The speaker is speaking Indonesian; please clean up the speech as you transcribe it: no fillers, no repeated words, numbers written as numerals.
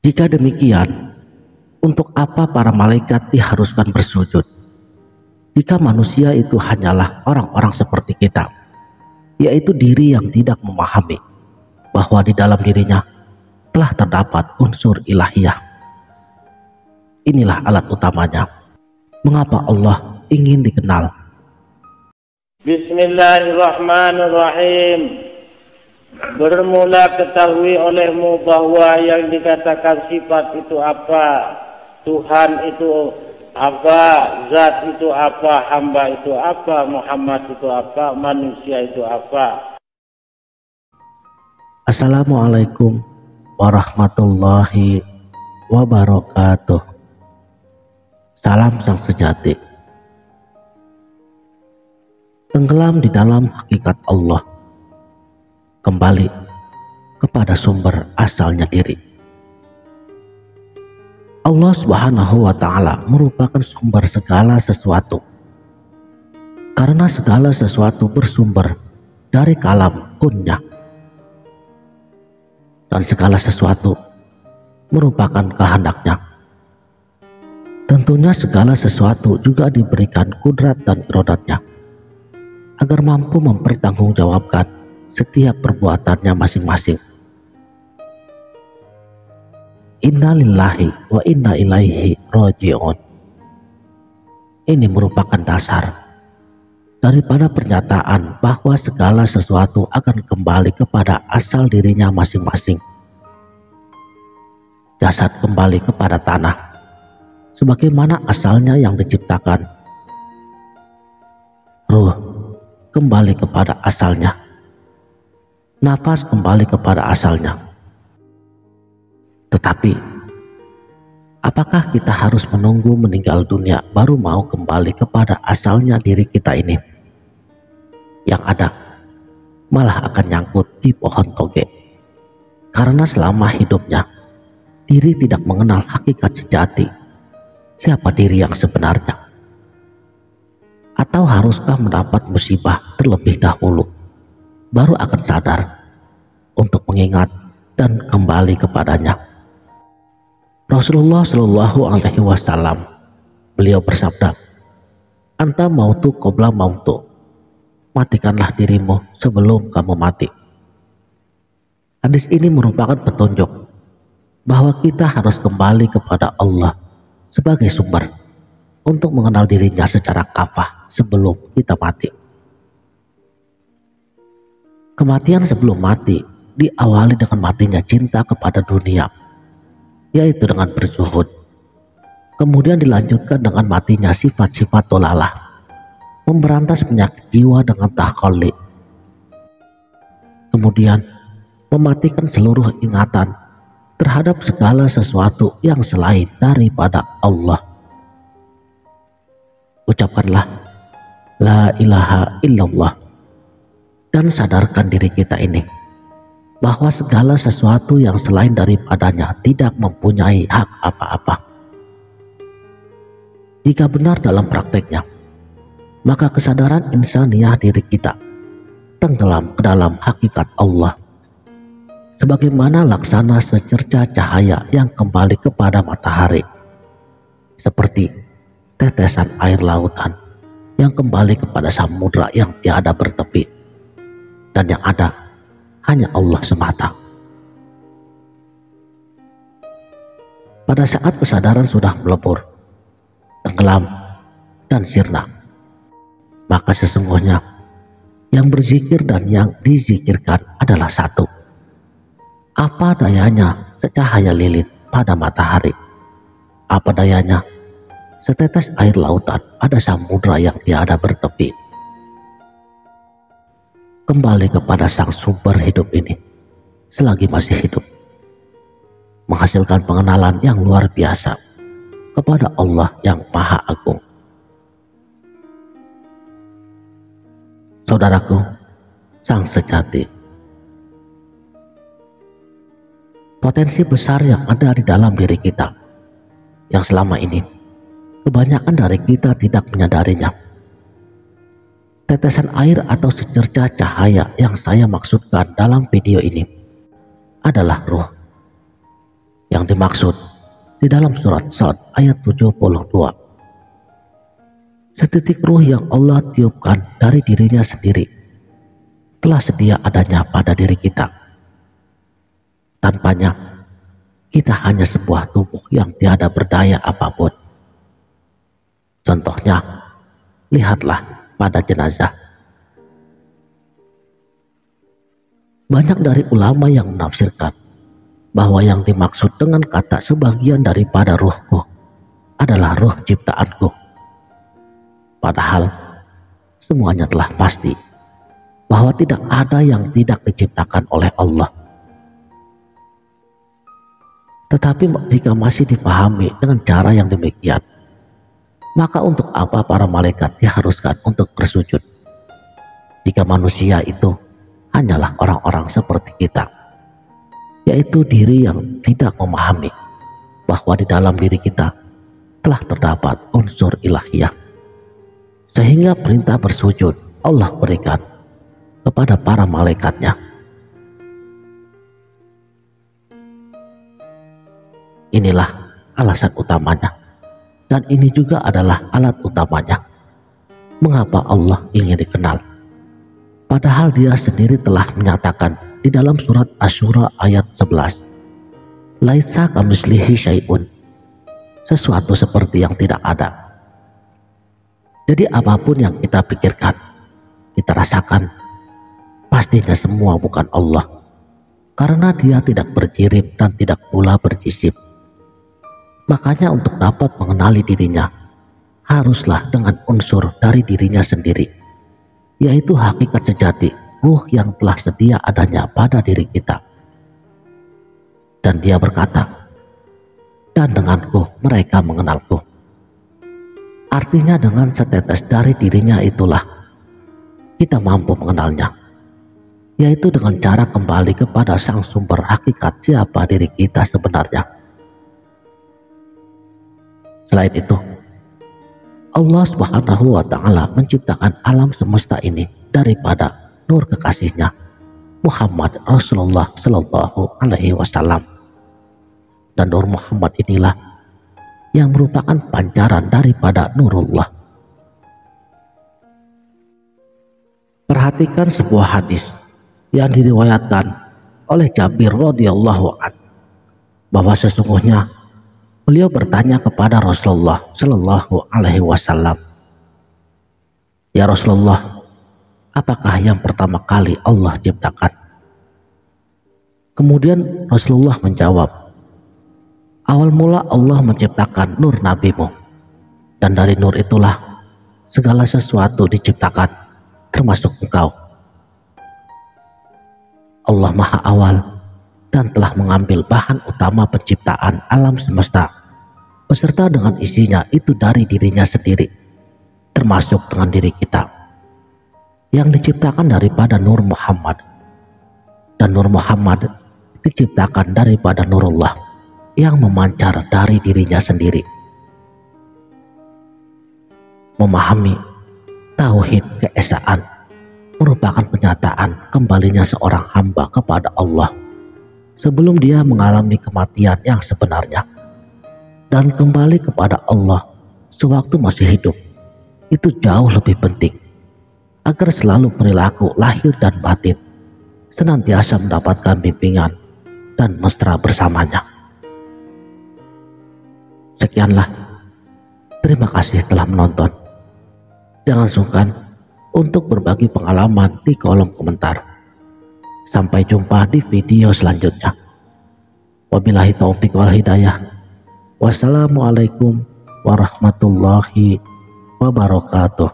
Jika demikian, untuk apa para malaikat diharuskan bersujud? Jika manusia itu hanyalah orang-orang seperti kita, yaitu diri yang tidak memahami bahwa di dalam dirinya telah terdapat unsur ilahiyah. Inilah alat utamanya. Mengapa Allah ingin dikenal? Bismillahirrahmanirrahim. Bermula ketahui olehmu bahwa yang dikatakan sifat itu apa, Tuhan itu apa, zat itu apa, hamba itu apa, Muhammad itu apa, manusia itu apa. Assalamualaikum warahmatullahi wabarakatuh. Salam sang sejati. Tenggelam di dalam hakikat Allah, kembali kepada sumber asalnya diri. Allah Subhanahu wa Ta'ala merupakan sumber segala sesuatu, karena segala sesuatu bersumber dari kalam kunnya, dan segala sesuatu merupakan kehendaknya. Tentunya segala sesuatu juga diberikan kudrat dan irodatnya agar mampu mempertanggungjawabkan setiap perbuatannya masing-masing. Inna lillahi wa inna ilaihi raji'un. Ini merupakan dasar daripada pernyataan bahwa segala sesuatu akan kembali kepada asal dirinya masing-masing. Jasad kembali kepada tanah, sebagaimana asalnya yang diciptakan. Ruh kembali kepada asalnya. Nafas kembali kepada asalnya. Tetapi, apakah kita harus menunggu meninggal dunia baru mau kembali kepada asalnya diri kita ini? Yang ada malah akan nyangkut di pohon toge, karena selama hidupnya diri tidak mengenal hakikat sejati, siapa diri yang sebenarnya. Atau haruskah mendapat musibah terlebih dahulu baru akan sadar untuk mengingat dan kembali kepadanya? Rasulullah Shallallahu Alaihi Wasallam, beliau bersabda, "Anta mautu qabla mautu." Matikanlah dirimu sebelum kamu mati. Hadis ini merupakan petunjuk bahwa kita harus kembali kepada Allah sebagai sumber untuk mengenal dirinya secara kafah sebelum kita mati. Kematian sebelum mati diawali dengan matinya cinta kepada dunia, yaitu dengan berzuhud. Kemudian dilanjutkan dengan matinya sifat-sifat dolalah, memberantas penyakit jiwa dengan takhalli. Kemudian mematikan seluruh ingatan terhadap segala sesuatu yang selain daripada Allah. Ucapkanlah la ilaha illallah dan sadarkan diri kita ini bahwa segala sesuatu yang selain daripadanya tidak mempunyai hak apa-apa. Jika benar dalam prakteknya, maka kesadaran insaniah diri kita tenggelam ke dalam hakikat Allah, sebagaimana laksana secerca cahaya yang kembali kepada matahari, seperti tetesan air lautan yang kembali kepada samudra yang tiada bertepi, dan yang ada hanya Allah semata. Pada saat kesadaran sudah melebur, tenggelam, dan sirna, maka sesungguhnya yang berzikir dan yang dizikirkan adalah satu. Apa dayanya secahaya lilin pada matahari? Apa dayanya setetes air lautan pada samudra yang tiada bertepi? Kembali kepada sang sumber hidup ini selagi masih hidup, menghasilkan pengenalan yang luar biasa kepada Allah yang Maha Agung. Saudaraku, sang sejati, potensi besar yang ada di dalam diri kita yang selama ini kebanyakan dari kita tidak menyadarinya. Tetesan air atau secerca cahaya yang saya maksudkan dalam video ini adalah ruh yang yang dimaksud di dalam surat Shad ayat 72. Setitik ruh yang Allah tiupkan dari dirinya sendiri telah sedia adanya pada diri kita. Tanpanya, kita hanya sebuah tubuh yang tiada berdaya apapun. Contohnya, lihatlah pada jenazah. Banyak dari ulama yang menafsirkan bahwa yang dimaksud dengan kata sebagian daripada ruhku adalah ruh ciptaanku. Padahal semuanya telah pasti bahwa tidak ada yang tidak diciptakan oleh Allah. Tetapi jika masih dipahami dengan cara yang demikian, maka untuk apa para malaikat diharuskan untuk bersujud? Jika manusia itu hanyalah orang-orang seperti kita, yaitu diri yang tidak memahami bahwa di dalam diri kita telah terdapat unsur ilahiyah, sehingga perintah bersujud Allah berikan kepada para malaikatnya. Inilah alasan utamanya, dan ini juga adalah alat utamanya mengapa Allah ingin dikenal. Padahal dia sendiri telah menyatakan di dalam surat Asy-Syura ayat 11, Laisa kamislihi syai'un, sesuatu seperti yang tidak ada. Jadi apapun yang kita pikirkan, kita rasakan, pastinya semua bukan Allah, karena dia tidak berjirim dan tidak pula berjisim. Makanya untuk dapat mengenali dirinya, haruslah dengan unsur dari dirinya sendiri, yaitu hakikat sejati ruh yang telah sedia adanya pada diri kita. Dan dia berkata, dan denganku mereka mengenalku. Artinya dengan setetes dari dirinya itulah kita mampu mengenalnya, yaitu dengan cara kembali kepada sang sumber hakikat siapa diri kita sebenarnya. Selain itu, Allah Subhanahu wa Ta'ala menciptakan alam semesta ini daripada nur kekasihnya Muhammad Rasulullah Sallallahu Alaihi Wasallam, dan nur Muhammad inilah yang merupakan pancaran daripada nurullah. Perhatikan sebuah hadis yang diriwayatkan oleh Jabir radhiyallahu an, bahwa sesungguhnya beliau bertanya kepada Rasulullah Sallallahu Alaihi Wasallam, "Ya Rasulullah, apakah yang pertama kali Allah ciptakan?" Kemudian Rasulullah menjawab, "Awal mula Allah menciptakan nur nabimu, dan dari nur itulah segala sesuatu diciptakan, termasuk engkau. Allah Maha Awal dan telah mengambil bahan utama penciptaan alam semesta beserta dengan isinya itu dari dirinya sendiri, termasuk dengan diri kita, yang diciptakan daripada nur Muhammad, dan nur Muhammad diciptakan daripada nurullah yang memancar dari dirinya sendiri." Memahami tauhid keesaan merupakan kenyataan kembalinya seorang hamba kepada Allah sebelum dia mengalami kematian yang sebenarnya, dan kembali kepada Allah sewaktu masih hidup itu jauh lebih penting, agar selalu perilaku lahir dan batin senantiasa mendapatkan bimbingan dan mesra bersamanya. Sekianlah, terima kasih telah menonton. Jangan sungkan untuk berbagi pengalaman di kolom komentar. Sampai jumpa di video selanjutnya. Wabillahi taufik wal hidayah. Wassalamualaikum warahmatullahi wabarakatuh.